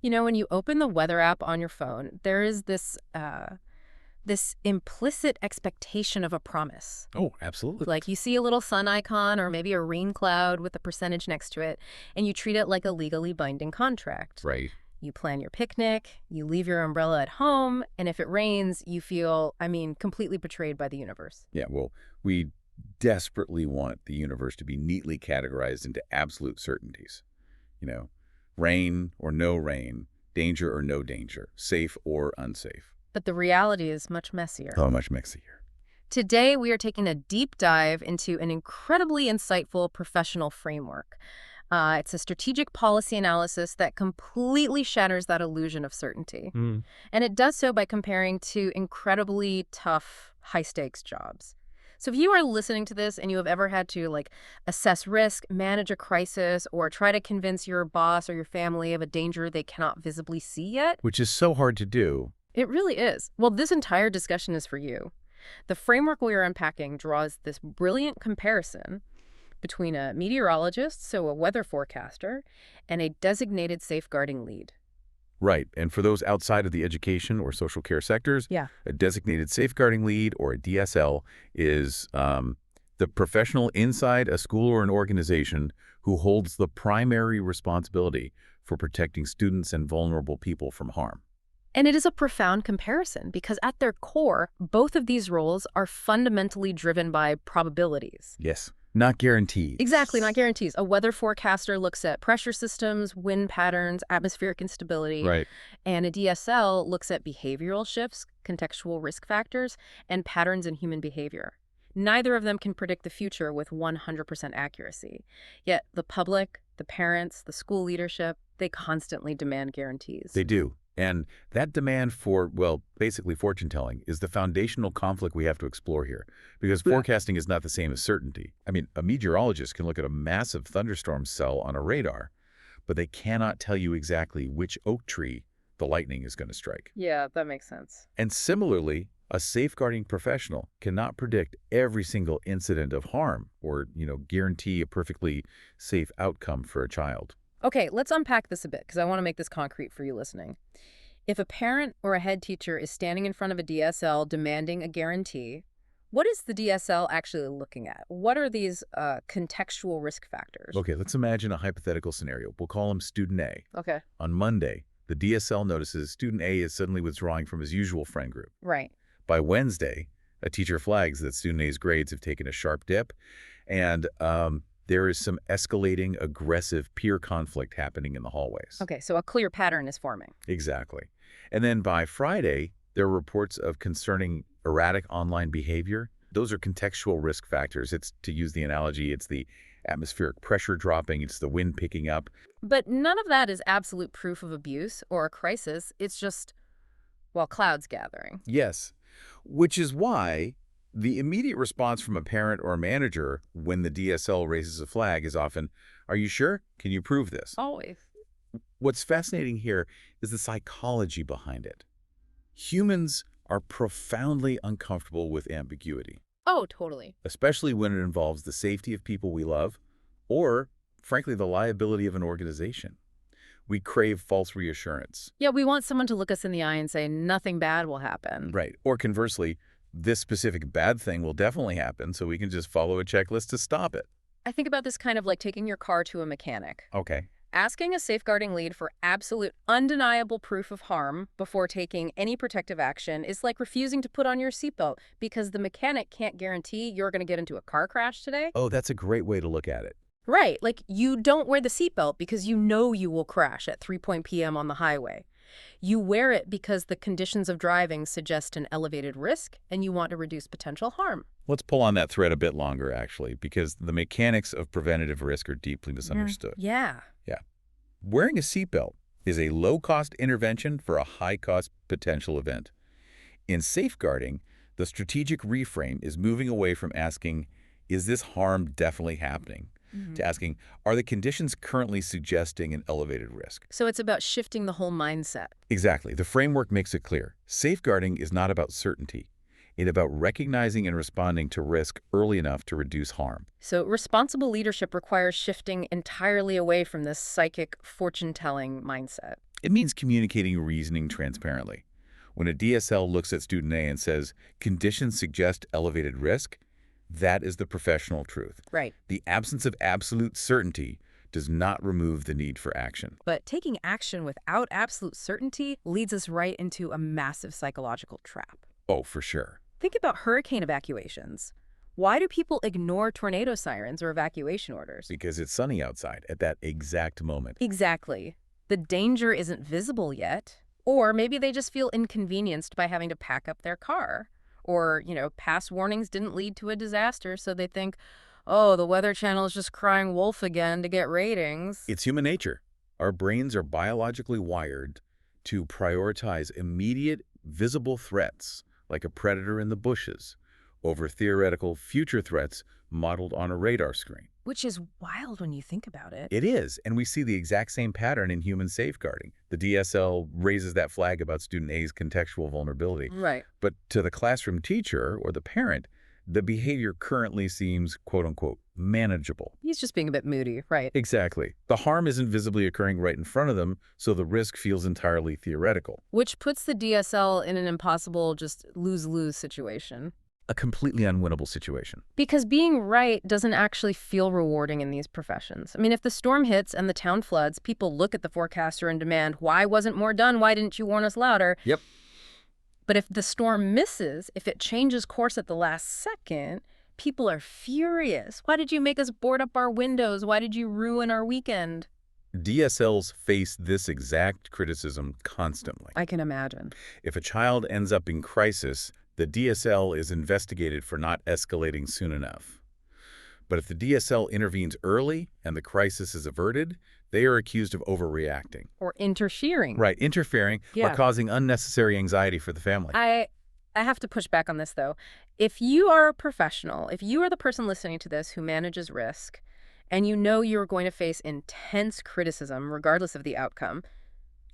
You know, when you open the weather app on your phone, there is this implicit expectation of a promise. Oh, absolutely. Like you see a little sun icon or maybe a rain cloud with a percentage next to it, and you treat it like a legally binding contract. Right. You plan your picnic, you leave your umbrella at home, and if it rains, you feel, completely betrayed by the universe. Yeah, well, we desperately want the universe to be neatly categorized into absolute certainties. You know, rain or no rain, danger or no danger, safe or unsafe. But the reality is much messier. Oh, much messier. Today, we are taking a deep dive into an incredibly insightful professional framework. It's a strategic policy analysis that completely shatters that illusion of certainty. Mm. And it does so by comparing two incredibly tough, high-stakes jobs. So if you are listening to this and you have ever had to, assess risk, manage a crisis, or try to convince your boss or your family of a danger they cannot visibly see yet, Which is so hard to do. it really is. Well, this entire discussion is for you. The framework we are unpacking draws this brilliant comparison between a meteorologist, so a weather forecaster, and a designated safeguarding lead. Right, and for those outside of the education or social care sectors, Yeah. a designated safeguarding lead, or a DSL, is the professional inside a school or an organization who holds the primary responsibility for protecting students and vulnerable people from harm. And it is a profound comparison because at their core, both of these roles are fundamentally driven by probabilities. Yes, not guaranteed. Exactly, not guarantees. A weather forecaster looks at pressure systems, wind patterns, atmospheric instability. Right. And a DSL looks at behavioral shifts, contextual risk factors, and patterns in human behavior. Neither of them can predict the future with 100% accuracy. Yet the public, the parents, the school leadership, they constantly demand guarantees. They do. And that demand for, well, basically fortune-telling is the foundational conflict we have to explore here. Because forecasting is not the same as certainty. I mean, a meteorologist can look at a massive thunderstorm cell on a radar, but they cannot tell you exactly which oak tree the lightning is going to strike. Yeah, that makes sense. And similarly, a safeguarding professional cannot predict every single incident of harm or, guarantee a perfectly safe outcome for a child. Okay, let's unpack this a bit because I want to make this concrete for you listening. If a parent or a head teacher is standing in front of a DSL demanding a guarantee, what is the DSL actually looking at? What are these contextual risk factors? Okay, let's imagine a hypothetical scenario. We'll call him Student A. Okay. On Monday, the DSL notices Student A is suddenly withdrawing from his usual friend group. Right. By Wednesday, a teacher flags that Student A's grades have taken a sharp dip, and there is some escalating, aggressive peer conflict happening in the hallways. Okay, so a clear pattern is forming. Exactly. And then by Friday, there are reports of concerning erratic online behavior. Those are contextual risk factors. It's, to use the analogy, it's the atmospheric pressure dropping, it's the wind picking up. But none of that is absolute proof of abuse or a crisis. It's just, clouds gathering. Yes, which is why the immediate response from a parent or a manager when the DSL raises a flag is often, "Are you sure? Can you prove this?" Always. What's fascinating here is the psychology behind it. Humans are profoundly uncomfortable with ambiguity, Oh, totally. especially when it involves the safety of people we love or, frankly, the liability of an organization. We crave false reassurance. Yeah, we want someone to look us in the eye and say nothing bad will happen. Right. Or conversely, this specific bad thing will definitely happen, so we can just follow a checklist to stop it. I think about this kind of like taking your car to a mechanic. Okay. Asking a safeguarding lead for absolute undeniable proof of harm before taking any protective action is like refusing to put on your seatbelt because the mechanic can't guarantee you're going to get into a car crash today. Oh, that's a great way to look at it. Right, like you don't wear the seatbelt because you know you will crash at 3 p.m. on the highway. You wear it because the conditions of driving suggest an elevated risk and you want to reduce potential harm. Let's pull on that thread a bit longer, actually, because the mechanics of preventative risk are deeply misunderstood. Yeah. Wearing a seatbelt is a low-cost intervention for a high-cost potential event. In safeguarding, the strategic reframe is moving away from asking, "Is this harm definitely happening?" to asking, "Are the conditions currently suggesting an elevated risk?" So it's about shifting the whole mindset. Exactly. The framework makes it clear. Safeguarding is not about certainty. It's about recognizing and responding to risk early enough to reduce harm. So responsible leadership requires shifting entirely away from this psychic fortune-telling mindset. It means communicating reasoning transparently. When a DSL looks at student A and says, conditions suggest elevated risk, that is the professional truth. Right. The absence of absolute certainty does not remove the need for action. But taking action without absolute certainty leads us right into a massive psychological trap. Oh, for sure. Think about hurricane evacuations. Why do people ignore tornado sirens or evacuation orders? Because it's sunny outside at that exact moment. Exactly. The danger isn't visible yet. Or maybe they just feel inconvenienced by having to pack up their car. Or, past warnings didn't lead to a disaster, so they think, oh, the Weather Channel is just crying wolf again to get ratings. It's human nature. Our brains are biologically wired to prioritize immediate, visible threats, like a predator in the bushes, over theoretical future threats modeled on a radar screen. Which is wild when you think about it. It is, and we see the exact same pattern in human safeguarding. The DSL raises that flag about student A's contextual vulnerability. Right. But to the classroom teacher or the parent, the behavior currently seems, quote-unquote, manageable. He's just being a bit moody, right? Exactly. The harm isn't visibly occurring right in front of them, so the risk feels entirely theoretical. Which puts the DSL in an impossible, just lose-lose situation. A completely unwinnable situation. Because being right doesn't actually feel rewarding in these professions. I mean, if the storm hits and the town floods, people look at the forecaster and demand, why wasn't more done? Why didn't you warn us louder? Yep. But if the storm misses, if it changes course at the last second, people are furious. Why did you make us board up our windows? Why did you ruin our weekend? DSLs face this exact criticism constantly. I can imagine. If a child ends up in crisis, the DSL is investigated for not escalating soon enough. But if the DSL intervenes early and the crisis is averted, they are accused of overreacting. Or interfering. Right, interfering or causing unnecessary anxiety for the family. I have to push back on this, though. If you are a professional, if you are the person listening to this who manages risk, and you know you're going to face intense criticism regardless of the outcome,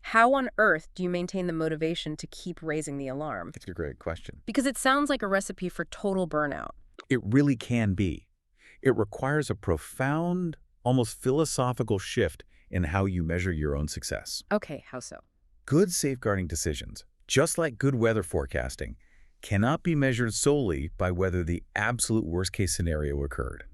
how on earth do you maintain the motivation to keep raising the alarm? It's a great question. Because it sounds like a recipe for total burnout. It really can be. It requires a profound, almost philosophical shift in how you measure your own success. Okay, how so? Good safeguarding decisions, just like good weather forecasting, cannot be measured solely by whether the absolute worst-case scenario occurred.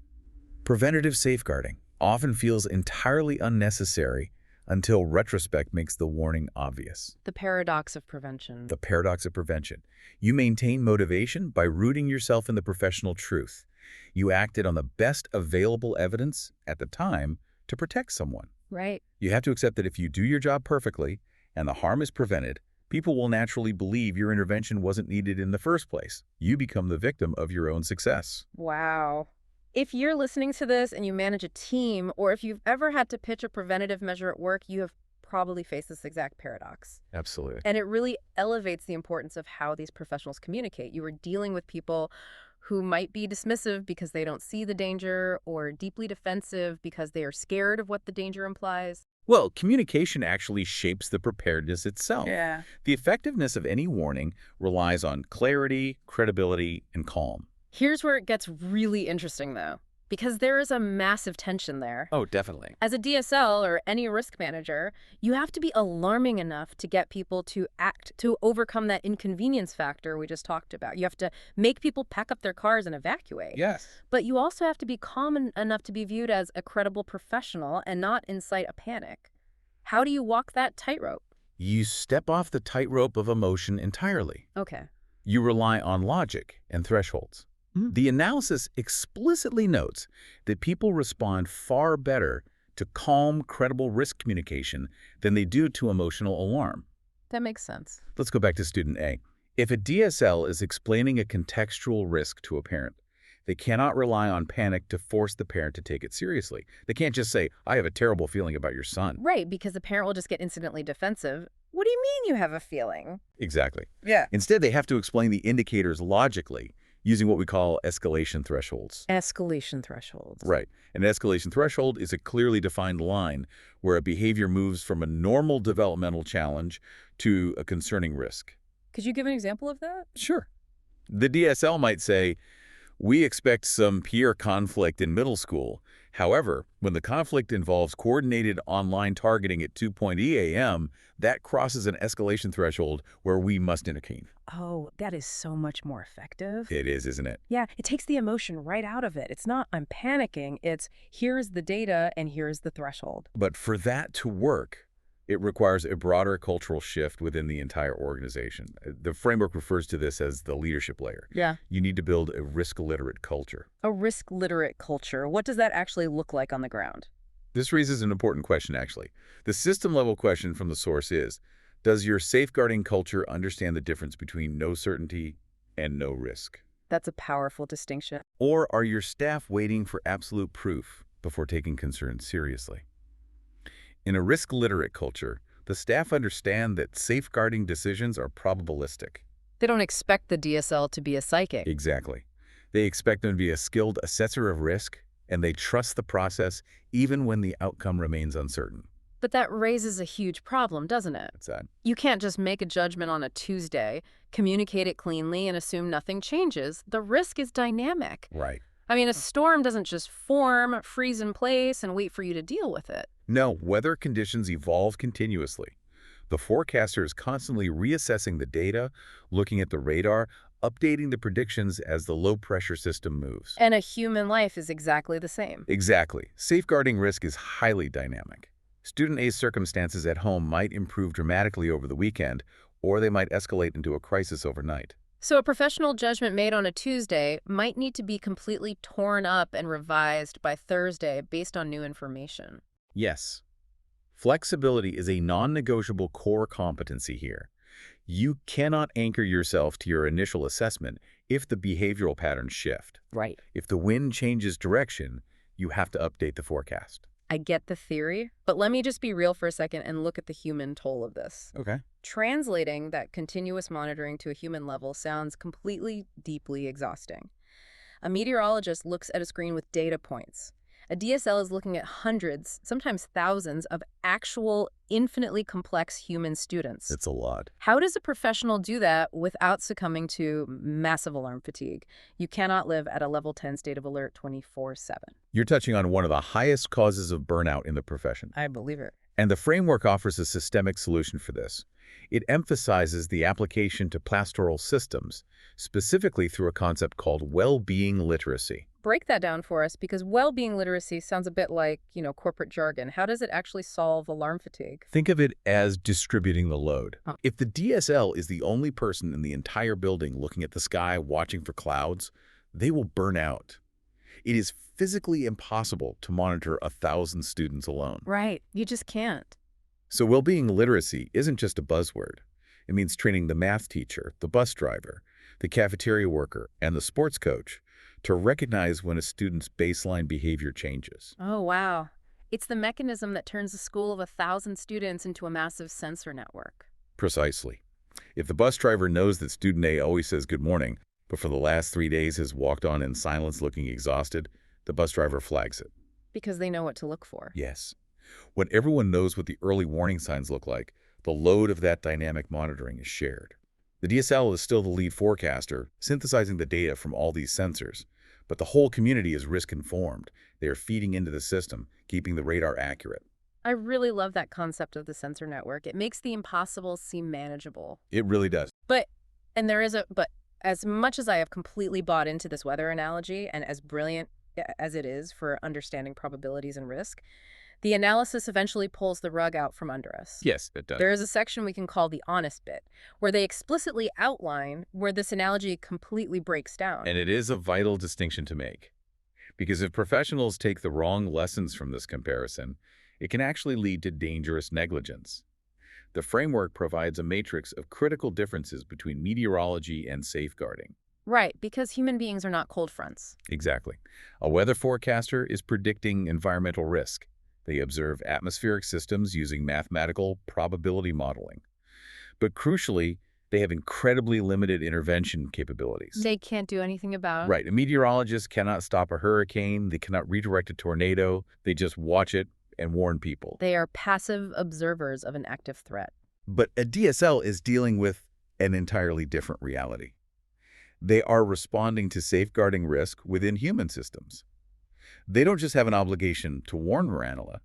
Preventative safeguarding often feels entirely unnecessary until retrospect makes the warning obvious. The paradox of prevention. The paradox of prevention. You maintain motivation by rooting yourself in the professional truth. You acted on the best available evidence at the time to protect someone. Right. You have to accept that if you do your job perfectly and the harm is prevented, people will naturally believe your intervention wasn't needed in the first place. You become the victim of your own success. Wow. If you're listening to this and you manage a team, or if you've ever had to pitch a preventative measure at work, you have probably faced this exact paradox. Absolutely. And it really elevates the importance of how these professionals communicate. You are dealing with people who might be dismissive because they don't see the danger, or deeply defensive because they are scared of what the danger implies. Well, communication actually shapes the preparedness itself. Yeah. The effectiveness of any warning relies on clarity, credibility, and calm. Here's where it gets really interesting, though, because there is a massive tension there. Oh, definitely. As a DSL or any risk manager, you have to be alarming enough to get people to act, to overcome that inconvenience factor we just talked about. You have to make people pack up their cars and evacuate. Yes. But you also have to be calm enough to be viewed as a credible professional and not incite a panic. How do you walk that tightrope? You step off the tightrope of emotion entirely. Okay. You rely on logic and thresholds. The analysis explicitly notes that people respond far better to calm, credible risk communication than they do to emotional alarm. That makes sense. Let's go back to student A. If a DSL is explaining a contextual risk to a parent, they cannot rely on panic to force the parent to take it seriously. They can't just say, I have a terrible feeling about your son. Right, because the parent will just get instantly defensive. What do you mean you have a feeling? Exactly. Yeah. Instead, they have to explain the indicators logically, using what we call escalation thresholds. Escalation thresholds. Right. An escalation threshold is a clearly defined line where a behavior moves from a normal developmental challenge to a concerning risk. Could you give an example of that? Sure. The DSL might say, we expect some peer conflict in middle school. However, when the conflict involves coordinated online targeting at 2:00 a.m., that crosses an escalation threshold where we must intervene. Oh, that is so much more effective. It is, isn't it? Yeah, it takes the emotion right out of it. It's not, I'm panicking. It's, here's the data and here's the threshold. But for that to work, it requires a broader cultural shift within the entire organization. The framework refers to this as the leadership layer. Yeah. You need to build a risk-literate culture. A risk-literate culture. What does that actually look like on the ground? This raises an important question, actually. The system-level question from the source is, does your safeguarding culture understand the difference between no certainty and no risk? That's a powerful distinction. Or are your staff waiting for absolute proof before taking concerns seriously? In a risk-literate culture, the staff understand that safeguarding decisions are probabilistic. They don't expect the DSL to be a psychic. Exactly. They expect them to be a skilled assessor of risk, and they trust the process even when the outcome remains uncertain. But that raises a huge problem, doesn't it? That's that. You can't just make a judgment on a Tuesday, communicate it cleanly, and assume nothing changes. The risk is dynamic. Right. I mean, a storm doesn't just form, freeze in place, and wait for you to deal with it. No, weather conditions evolve continuously. The forecaster is constantly reassessing the data, looking at the radar, updating the predictions as the low-pressure system moves. And a human life is exactly the same. Exactly. Safeguarding risk is highly dynamic. Student A's circumstances at home might improve dramatically over the weekend, or they might escalate into a crisis overnight. So a professional judgment made on a Tuesday might need to be completely torn up and revised by Thursday based on new information. Yes. Flexibility is a non-negotiable core competency here. You cannot anchor yourself to your initial assessment if the behavioral patterns shift. Right. If the wind changes direction, you have to update the forecast. I get the theory, but let me just be real for a second and look at the human toll of this. Okay. Translating that continuous monitoring to a human level sounds completely, deeply exhausting. A meteorologist looks at a screen with data points. A DSL is looking at hundreds, sometimes thousands, of actual, infinitely complex human students. It's a lot. How does a professional do that without succumbing to massive alarm fatigue? You cannot live at a level 10 state of alert 24/7. You're touching on one of the highest causes of burnout in the profession. I believe it. And the framework offers a systemic solution for this. It emphasizes the application to pastoral systems, specifically through a concept called well-being literacy. Break that down for us, because well-being literacy sounds a bit like, corporate jargon. How does it actually solve alarm fatigue? Think of it as distributing the load. Huh. If the DSL is the only person in the entire building looking at the sky, watching for clouds, they will burn out. It is physically impossible to monitor 1,000 students alone. Right. You just can't. So well-being literacy isn't just a buzzword. It means training the math teacher, the bus driver, the cafeteria worker, and the sports coach to recognize when a student's baseline behavior changes. Oh, wow. It's the mechanism that turns a school of 1,000 students into a massive sensor network. Precisely. If the bus driver knows that student A always says good morning, but for the last 3 days has walked on in silence looking exhausted, the bus driver flags it. Because they know what to look for. Yes. When everyone knows what the early warning signs look like, the load of that dynamic monitoring is shared. The DSL is still the lead forecaster, synthesizing the data from all these sensors, but the whole community is risk-informed. They are feeding into the system, keeping the radar accurate. I really love that concept of the sensor network. It makes the impossible seem manageable. It really does. But as much as I have completely bought into this weather analogy, and as brilliant as it is for understanding probabilities and risk, the analysis eventually pulls the rug out from under us. Yes, it does. There is a section we can call the honest bit, where they explicitly outline where this analogy completely breaks down. And it is a vital distinction to make. Because if professionals take the wrong lessons from this comparison, it can actually lead to dangerous negligence. The framework provides a matrix of critical differences between meteorology and safeguarding. Right, because human beings are not cold fronts. Exactly. A weather forecaster is predicting environmental risk. They observe atmospheric systems using mathematical probability modeling. But crucially, they have incredibly limited intervention capabilities. They can't do anything about it. Right. A meteorologist cannot stop a hurricane. They cannot redirect a tornado. They just watch it and warn people. They are passive observers of an active threat. But a DSL is dealing with an entirely different reality. They are responding to safeguarding risk within human systems. They don't just have an obligation to warn Miranela.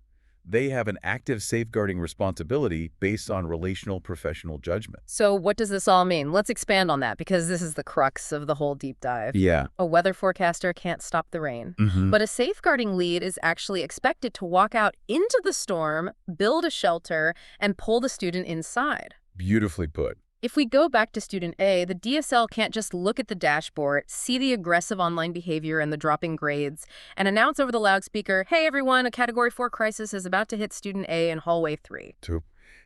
They have an active safeguarding responsibility based on relational professional judgment. So what does this all mean? Let's expand on that because this is the crux of the whole deep dive. Yeah. A weather forecaster can't stop the rain, Mm-hmm. but a safeguarding lead is actually expected to walk out into the storm, build a shelter, and pull the student inside. Beautifully put. If we go back to student A, the DSL can't just look at the dashboard, see the aggressive online behavior and the dropping grades, and announce over the loudspeaker, "Hey everyone, a Category 4 crisis is about to hit student A in hallway 3. So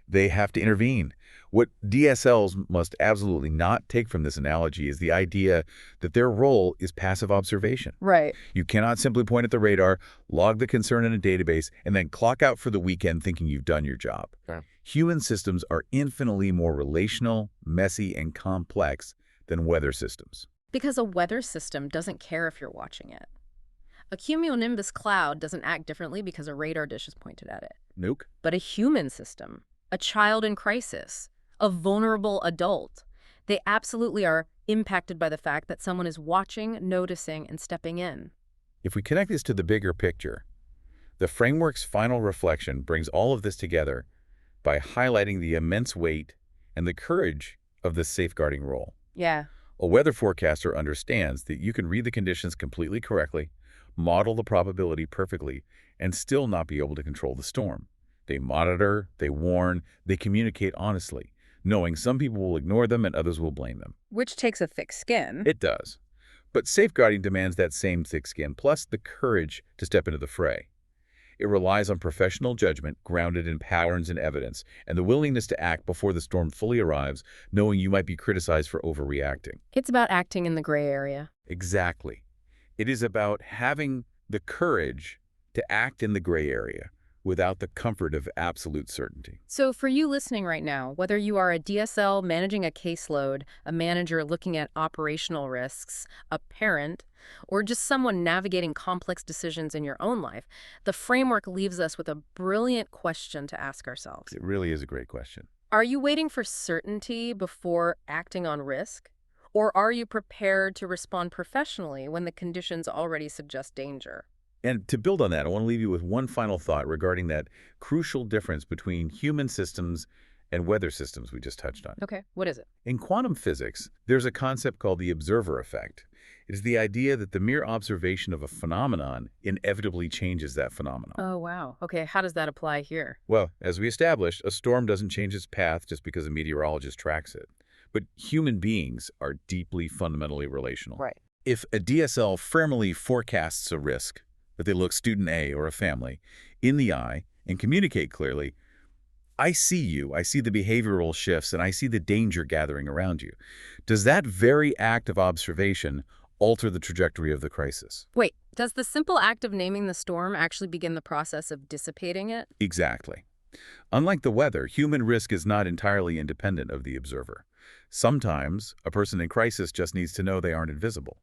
they have to intervene. What DSLs must absolutely not take from this analogy is the idea that their role is passive observation. Right. You cannot simply point at the radar, log the concern in a database, and then clock out for the weekend thinking you've done your job. Okay. Human systems are infinitely more relational, messy, and complex than weather systems. Because a weather system doesn't care if you're watching it. A cumulonimbus cloud doesn't act differently because a radar dish is pointed at it. Nuke? But a human system, a child in crisis, a vulnerable adult, they absolutely are impacted by the fact that someone is watching, noticing, and stepping in. If we connect this to the bigger picture, the framework's final reflection brings all of this together by highlighting the immense weight and the courage of this safeguarding role. Yeah. A weather forecaster understands that you can read the conditions completely correctly, model the probability perfectly, and still not be able to control the storm. They monitor, they warn, they communicate honestly, knowing some people will ignore them and others will blame them. Which takes a thick skin. It does. But safeguarding demands that same thick skin, plus the courage to step into the fray. It relies on professional judgment grounded in patterns and evidence, and the willingness to act before the storm fully arrives, knowing you might be criticized for overreacting. It's about acting in the gray area. Exactly. It is about having the courage to act in the gray area without the comfort of absolute certainty. So for you listening right now, whether you are a DSL managing a caseload, a manager looking at operational risks, a parent, or just someone navigating complex decisions in your own life, the framework leaves us with a brilliant question to ask ourselves. It really is a great question. Are you waiting for certainty before acting on risk? Or are you prepared to respond professionally when the conditions already suggest danger? And to build on that, I want to leave you with one final thought regarding that crucial difference between human systems and weather systems we just touched on. Okay, what is it? In quantum physics, there's a concept called the observer effect. It is the idea that the mere observation of a phenomenon inevitably changes that phenomenon. Oh, wow. Okay, how does that apply here? Well, as we established, a storm doesn't change its path just because a meteorologist tracks it. But human beings are deeply fundamentally relational. Right. If a DSL firmly forecasts a risk, that they look student A or a family in the eye and communicate clearly, I see you, I see the behavioral shifts, and I see the danger gathering around you. Does that very act of observation alter the trajectory of the crisis? Wait, does the simple act of naming the storm actually begin the process of dissipating it? Exactly. Unlike the weather, human risk is not entirely independent of the observer. Sometimes, a person in crisis just needs to know they aren't invisible.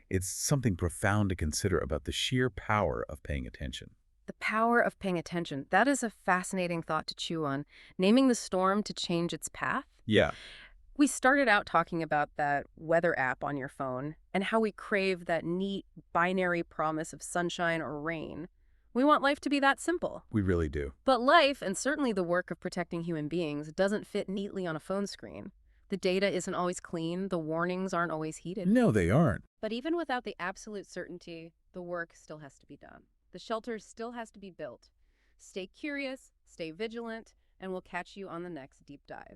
It's something profound to consider about the sheer power of paying attention. The power of paying attention. That is a fascinating thought to chew on. Naming the storm to change its path? Yeah. We started out talking about that weather app on your phone and how we crave that neat binary promise of sunshine or rain. We want life to be that simple. We really do. But life, and certainly the work of protecting human beings, doesn't fit neatly on a phone screen. The data isn't always clean, the warnings aren't always heeded. No, they aren't. But even without the absolute certainty, the work still has to be done. The shelter still has to be built. Stay curious, stay vigilant, and we'll catch you on the next deep dive.